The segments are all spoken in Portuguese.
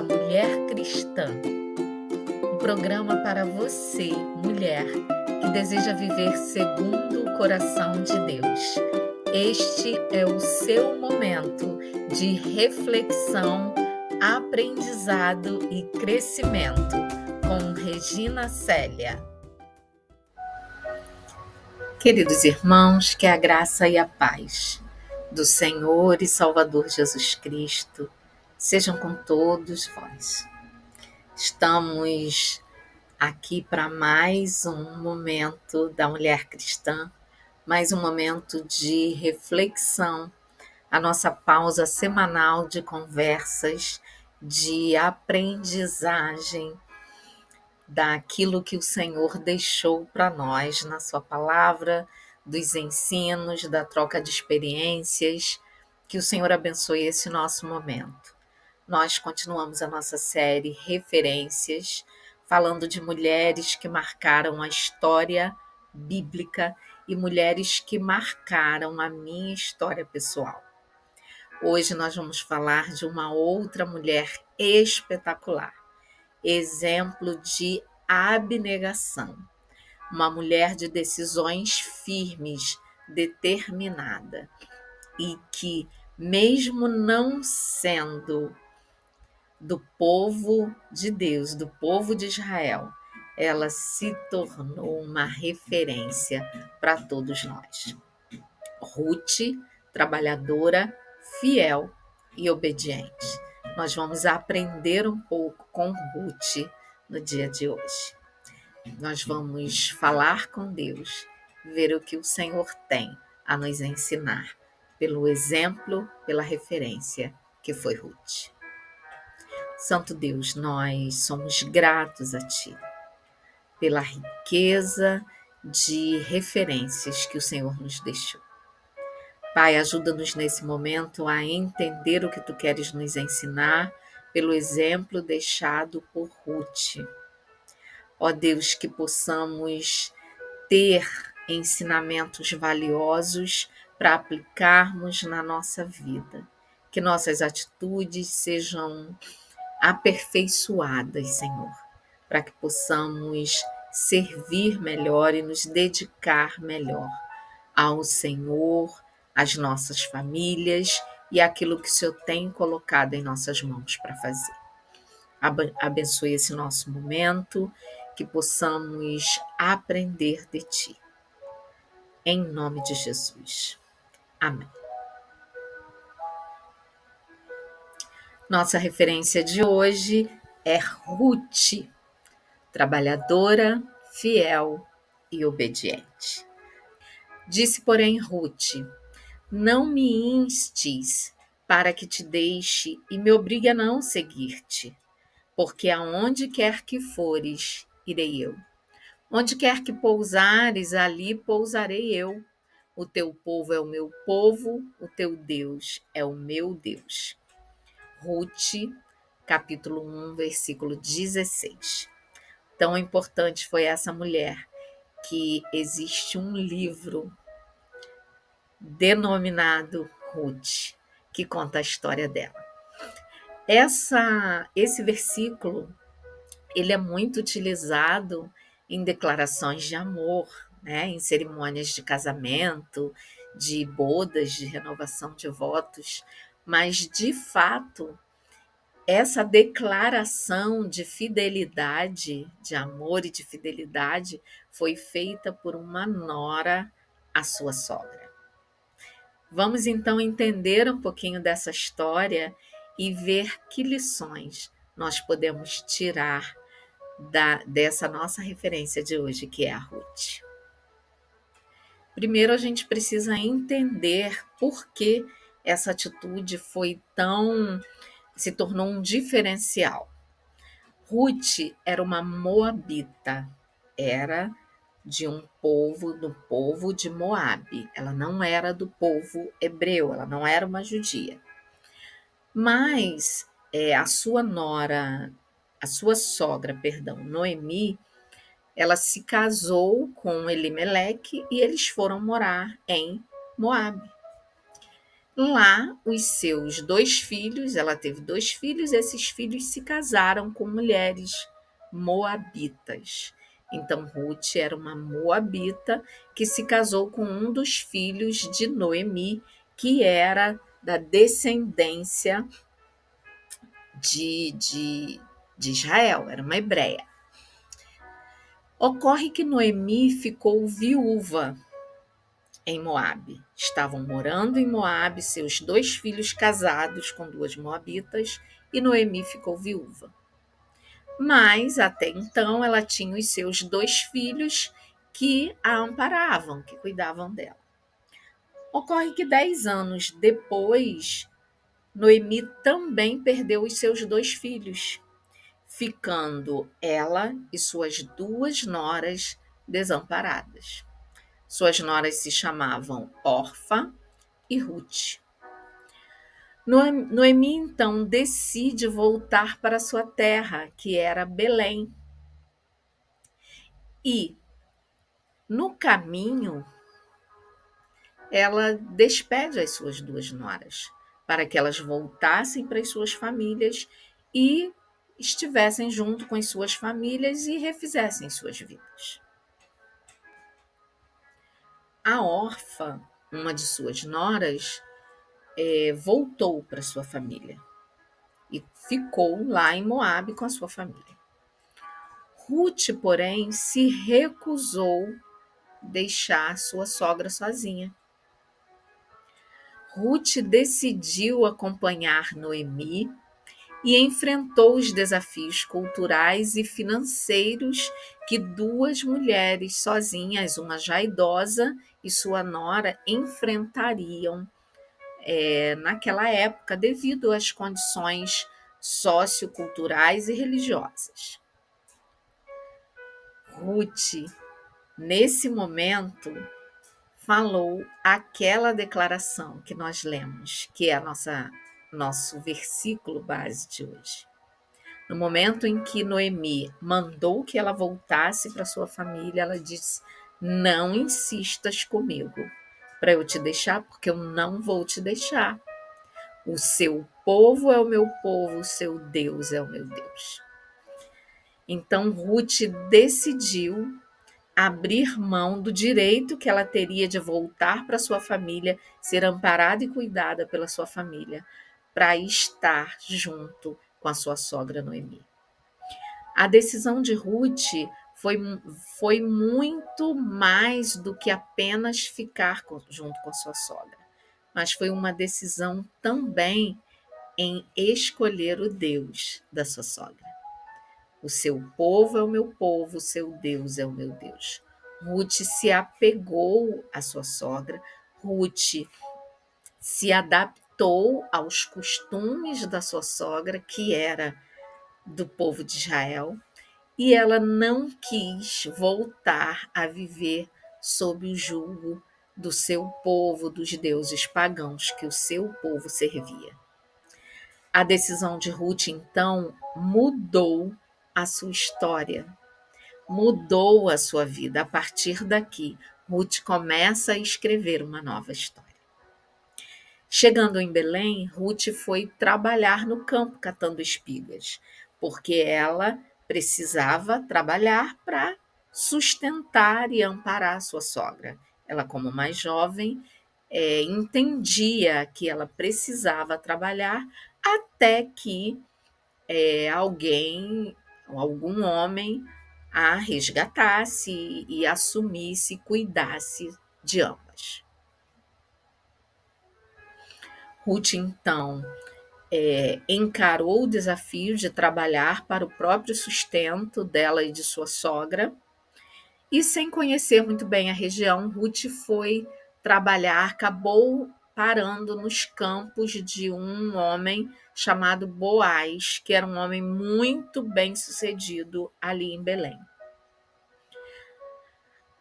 da Mulher Cristã, um programa para você, mulher, que deseja viver segundo o coração de Deus. Este é o seu momento de reflexão, aprendizado e crescimento, com Regina Célia. Queridos irmãos, que a graça e a paz do Senhor e Salvador Jesus Cristo sejam com todos vós. Estamos aqui para mais um momento da Mulher Cristã, mais um momento de reflexão, a nossa pausa semanal de conversas, de aprendizagem daquilo que o Senhor deixou para nós na sua palavra, dos ensinos, da troca de experiências. Que o Senhor abençoe esse nosso momento. Nós continuamos a nossa série Referências, falando de mulheres que marcaram a história bíblica e mulheres que marcaram a minha história pessoal. Hoje nós vamos falar de uma outra mulher espetacular, exemplo de abnegação, uma mulher de decisões firmes, determinada, e que, mesmo não sendo do povo de Deus, do povo de Israel, ela se tornou uma referência para todos nós. Ruth, trabalhadora, fiel e obediente. Nós vamos aprender um pouco com Ruth no dia de hoje. Nós vamos falar com Deus, ver o que o Senhor tem a nos ensinar, pelo exemplo, pela referência que foi Ruth. Santo Deus, nós somos gratos a Ti pela riqueza de referências que o Senhor nos deixou. Pai, ajuda-nos nesse momento a entender o que Tu queres nos ensinar pelo exemplo deixado por Ruth. Ó Deus, que possamos ter ensinamentos valiosos para aplicarmos na nossa vida. Que nossas atitudes sejam aperfeiçoadas, Senhor, para que possamos servir melhor e nos dedicar melhor ao Senhor, às nossas famílias e àquilo que o Senhor tem colocado em nossas mãos para fazer. Abençoe esse nosso momento, que possamos aprender de Ti. Em nome de Jesus. Amém. Nossa referência de hoje é Ruth, trabalhadora, fiel e obediente. Disse, porém, Ruth: não me instes para que te deixe e me obrigue a não seguir-te, porque aonde quer que fores, irei eu. Onde quer que pousares, ali pousarei eu. O teu povo é o meu povo, o teu Deus é o meu Deus. Ruth, capítulo 1, versículo 16. Tão importante foi essa mulher que existe um livro denominado Ruth, que conta a história dela. Esse versículo, ele é muito utilizado em declarações de amor, né? Em cerimônias de casamento, de bodas, de renovação de votos, mas, de fato, essa declaração de fidelidade, de amor e de fidelidade, foi feita por uma nora à sua sogra. Vamos então entender um pouquinho dessa história e ver que lições nós podemos tirar dessa nossa referência de hoje, que é a Ruth. Primeiro, a gente precisa entender por que essa atitude se tornou um diferencial. Ruth era uma moabita, era do povo de Moabe. Ela não era do povo hebreu, ela não era uma judia. Mas a sua sogra, Noemi, ela se casou com Elimeleque e eles foram morar em Moabe. Lá, os seus 2 filhos, ela teve 2 filhos, esses filhos se casaram com mulheres moabitas. Então, Ruth era uma moabita que se casou com um dos filhos de Noemi, que era da descendência de Israel, era uma hebreia. Ocorre que Noemi ficou viúva em Moabe. Estavam morando em Moabe seus 2 filhos casados com 2 moabitas e Noemi ficou viúva. Mas até então ela tinha os seus 2 filhos que a amparavam, que cuidavam dela. Ocorre que 10 anos depois, Noemi também perdeu os seus 2 filhos, ficando ela e suas 2 noras desamparadas. Suas noras se chamavam Orfa e Ruth. Noemi então decide voltar para sua terra, que era Belém. E no caminho, ela despede as suas 2 noras, para que elas voltassem para as suas famílias e estivessem junto com as suas famílias e refizessem suas vidas. A Orfa, uma de suas noras, voltou para sua família e ficou lá em Moabe com a sua família. Ruth, porém, se recusou deixar sua sogra sozinha. Ruth decidiu acompanhar Noemi e enfrentou os desafios culturais e financeiros que 2 mulheres sozinhas, uma já idosa e sua nora, enfrentariam naquela época devido às condições socioculturais e religiosas. Ruth, nesse momento, falou aquela declaração que nós lemos, que é nosso versículo base de hoje. No momento em que Noemi mandou que ela voltasse para sua família, ela disse: "Não insistas comigo para eu te deixar, porque eu não vou te deixar. O seu povo é o meu povo, o seu Deus é o meu Deus." Então Ruth decidiu abrir mão do direito que ela teria de voltar para sua família, ser amparada e cuidada pela sua família, para estar junto com a sua sogra Noemi. A decisão de Ruth foi muito mais do que apenas ficar junto com sua sogra, mas foi uma decisão também em escolher o Deus da sua sogra. O seu povo é o meu povo, o seu Deus é o meu Deus. Ruth se apegou à sua sogra, Ruth se adaptou aos costumes da sua sogra, que era do povo de Israel, e ela não quis voltar a viver sob o jugo do seu povo, dos deuses pagãos que o seu povo servia. A decisão de Ruth, então, mudou a sua história, mudou a sua vida. A partir daqui, Ruth começa a escrever uma nova história. Chegando em Belém, Ruth foi trabalhar no campo catando espigas, porque ela precisava trabalhar para sustentar e amparar sua sogra. Ela, como mais jovem, entendia que ela precisava trabalhar até que algum homem a resgatasse e assumisse, cuidasse de ambas. Ruth, então, encarou o desafio de trabalhar para o próprio sustento dela e de sua sogra, e sem conhecer muito bem a região, Ruth foi trabalhar, acabou parando nos campos de um homem chamado Boaz, que era um homem muito bem-sucedido ali em Belém.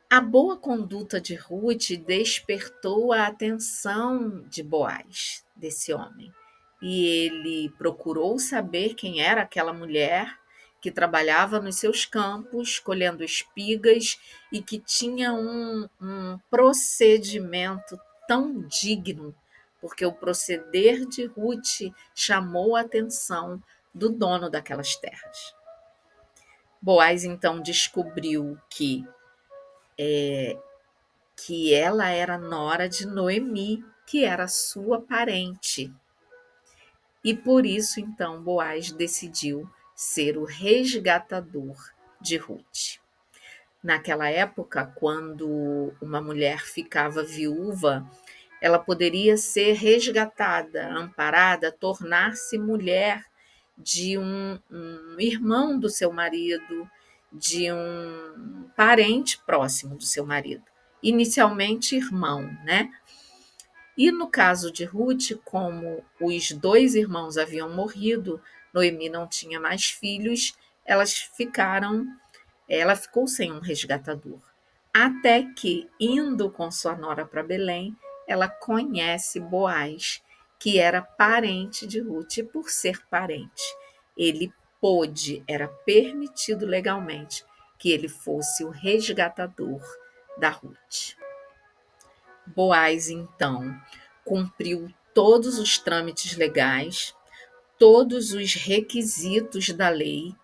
A boa conduta de Ruth despertou a atenção de Boaz, desse homem, e ele procurou saber quem era aquela mulher que trabalhava nos seus campos, colhendo espigas e que tinha um procedimento tão digno porque o proceder de Ruth chamou a atenção do dono daquelas terras. Boaz então descobriu que ela era nora de Noemi, que era sua parente. E por isso então Boaz decidiu ser o resgatador de Ruth. Naquela época, quando uma mulher ficava viúva, ela poderia ser resgatada, amparada, tornar-se mulher de um irmão do seu marido, de um parente próximo do seu marido. Inicialmente irmão, né? E no caso de Ruth, como os dois irmãos haviam morrido, Noemi não tinha mais filhos, ela ficou sem um resgatador. Até que, indo com sua nora para Belém, ela conhece Boaz, que era parente de Ruth, e por ser parente, era permitido legalmente que ele fosse o resgatador da Ruth. Boaz, então, cumpriu todos os trâmites legais, todos os requisitos da lei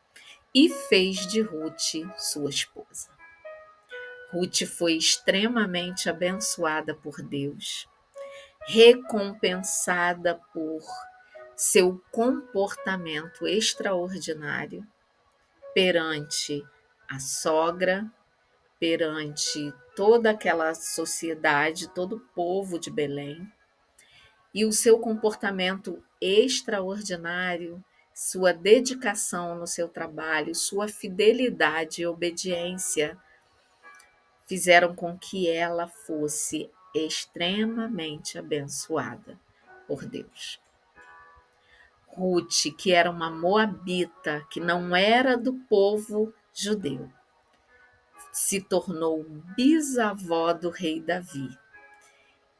e fez de Ruth sua esposa. Ruth foi extremamente abençoada por Deus, recompensada por seu comportamento extraordinário perante a sogra, perante toda aquela sociedade, todo o povo de Belém, e o seu comportamento extraordinário, sua dedicação no seu trabalho, sua fidelidade e obediência fizeram com que ela fosse extremamente abençoada por Deus. Ruth, que era uma moabita, que não era do povo judeu, se tornou bisavó do rei Davi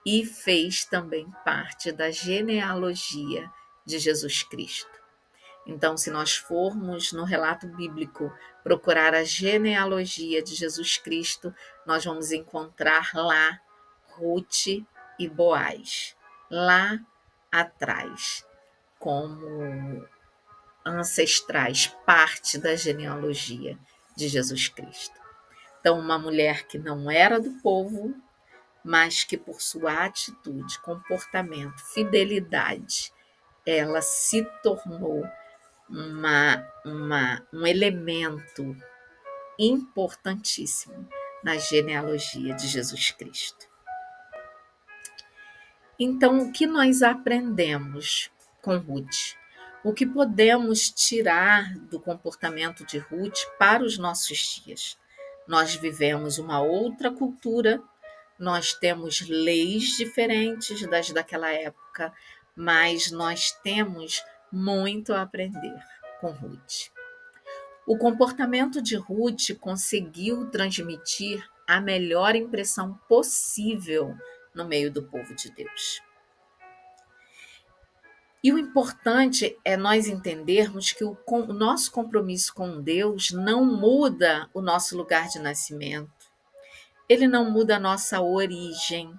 e fez também parte da genealogia de Jesus Cristo. Então, se nós formos no relato bíblico procurar a genealogia de Jesus Cristo, nós vamos encontrar lá Ruth e Boaz, lá atrás, como ancestrais, parte da genealogia de Jesus Cristo. Então, uma mulher que não era do povo, mas que por sua atitude, comportamento, fidelidade, ela se tornou um elemento importantíssimo na genealogia de Jesus Cristo. Então, o que nós aprendemos com Ruth? O que podemos tirar do comportamento de Ruth para os nossos dias? Nós vivemos uma outra cultura, nós temos leis diferentes das daquela época, mas nós temos muito a aprender com Ruth. O comportamento de Ruth conseguiu transmitir a melhor impressão possível no meio do povo de Deus. E o importante é nós entendermos que o nosso compromisso com Deus não muda o nosso lugar de nascimento, ele não muda a nossa origem.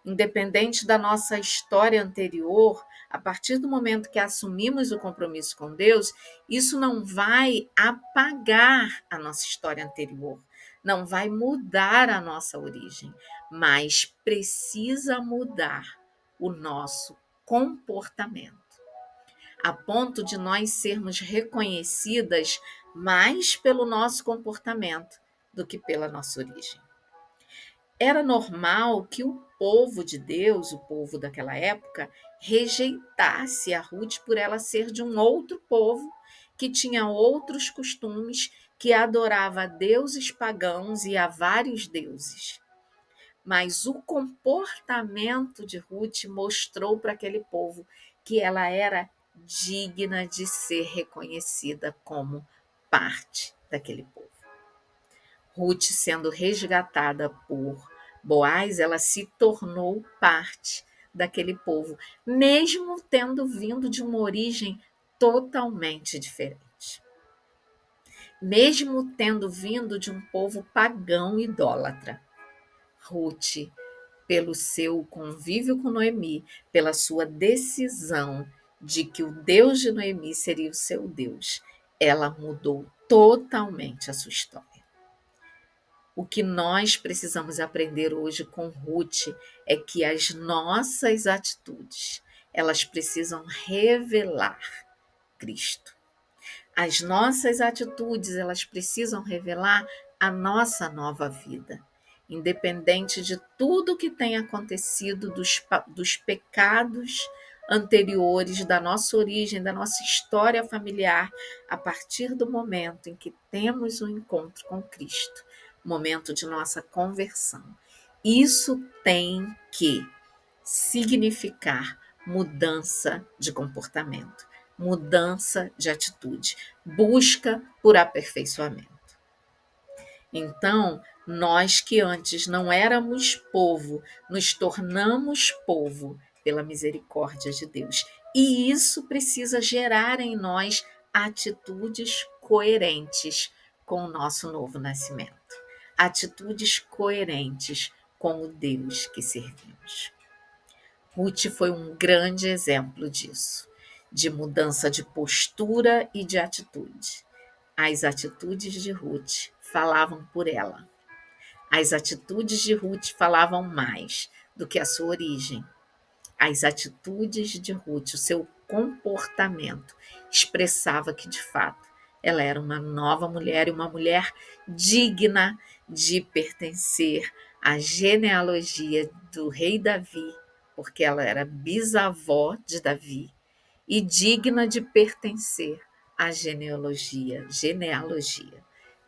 Independente da nossa história anterior, a partir do momento que assumimos o compromisso com Deus, isso não vai apagar a nossa história anterior, não vai mudar a nossa origem, mas precisa mudar o nosso comportamento, a ponto de nós sermos reconhecidas mais pelo nosso comportamento do que pela nossa origem. Era normal que o povo de Deus, o povo daquela época, rejeitasse a Ruth por ela ser de um outro povo que tinha outros costumes, que adorava a deuses pagãos e a vários deuses. Mas o comportamento de Ruth mostrou para aquele povo que ela era digna de ser reconhecida como parte daquele povo. Ruth, sendo resgatada por Boaz, ela se tornou parte daquele povo, mesmo tendo vindo de uma origem totalmente diferente. Mesmo tendo vindo de um povo pagão idólatra, Ruth pelo seu convívio com Noemi, pela sua decisão de que o Deus de Noemi seria o seu Deus, ela mudou totalmente a sua história. O que nós precisamos aprender hoje com Ruth é que as nossas atitudes, elas precisam revelar Cristo. As nossas atitudes, elas precisam revelar a nossa nova vida. Independente de tudo que tenha acontecido, dos pecados anteriores, da nossa origem, da nossa história familiar, a partir do momento em que temos um encontro com Cristo, momento de nossa conversão. Isso tem que significar mudança de comportamento, mudança de atitude, busca por aperfeiçoamento. Então, nós que antes não éramos povo, nos tornamos povo pela misericórdia de Deus. E isso precisa gerar em nós atitudes coerentes com o nosso novo nascimento. Atitudes coerentes com o Deus que servimos. Ruth foi um grande exemplo disso, de mudança de postura e de atitude. As atitudes de Ruth falavam por ela. As atitudes de Ruth falavam mais do que a sua origem. As atitudes de Ruth, o seu comportamento, expressava que, de fato, ela era uma nova mulher e uma mulher digna de pertencer à genealogia do rei Davi, porque ela era bisavó de Davi, e digna de pertencer à genealogia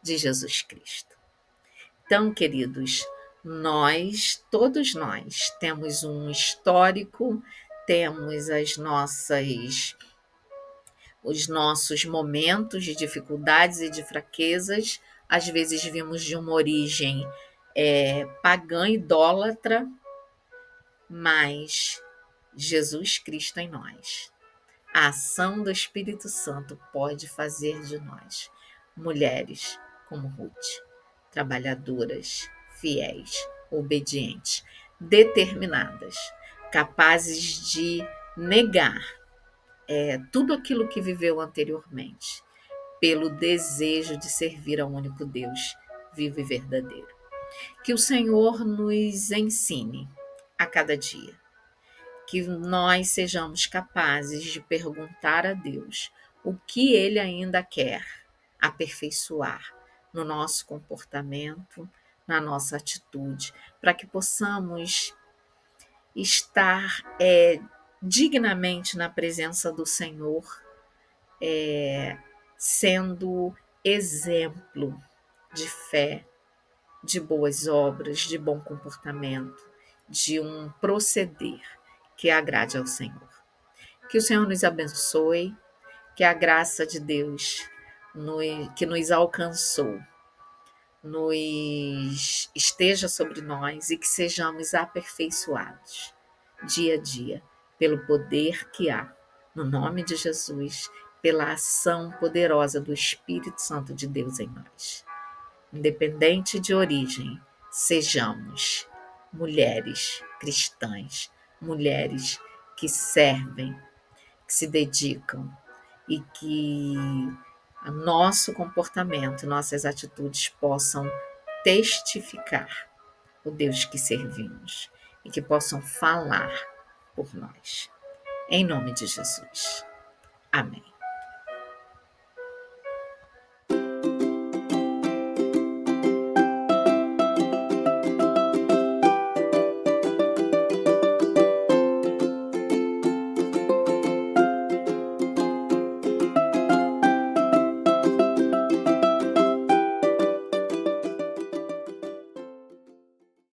de Jesus Cristo. Então, queridos, todos nós, temos um histórico, temos os nossos momentos de dificuldades e de fraquezas. Às vezes vimos de uma origem pagã, idólatra, mas Jesus Cristo em nós. A ação do Espírito Santo pode fazer de nós mulheres como Ruth, trabalhadoras, fiéis, obedientes, determinadas, capazes de negar tudo aquilo que viveu anteriormente, pelo desejo de servir ao único Deus vivo e verdadeiro. Que o Senhor nos ensine a cada dia, que nós sejamos capazes de perguntar a Deus o que Ele ainda quer aperfeiçoar no nosso comportamento, na nossa atitude, para que possamos estar dignamente na presença do Senhor, sendo exemplo de fé, de boas obras, de bom comportamento, de um proceder que agrade ao Senhor. Que o Senhor nos abençoe, que a graça de Deus que nos alcançou esteja sobre nós e que sejamos aperfeiçoados dia a dia pelo poder que há no nome de Jesus, pela ação poderosa do Espírito Santo de Deus em nós. Independente de origem, sejamos mulheres cristãs, mulheres que servem, que se dedicam e que o nosso comportamento, nossas atitudes possam testificar o Deus que servimos e que possam falar por nós. Em nome de Jesus. Amém.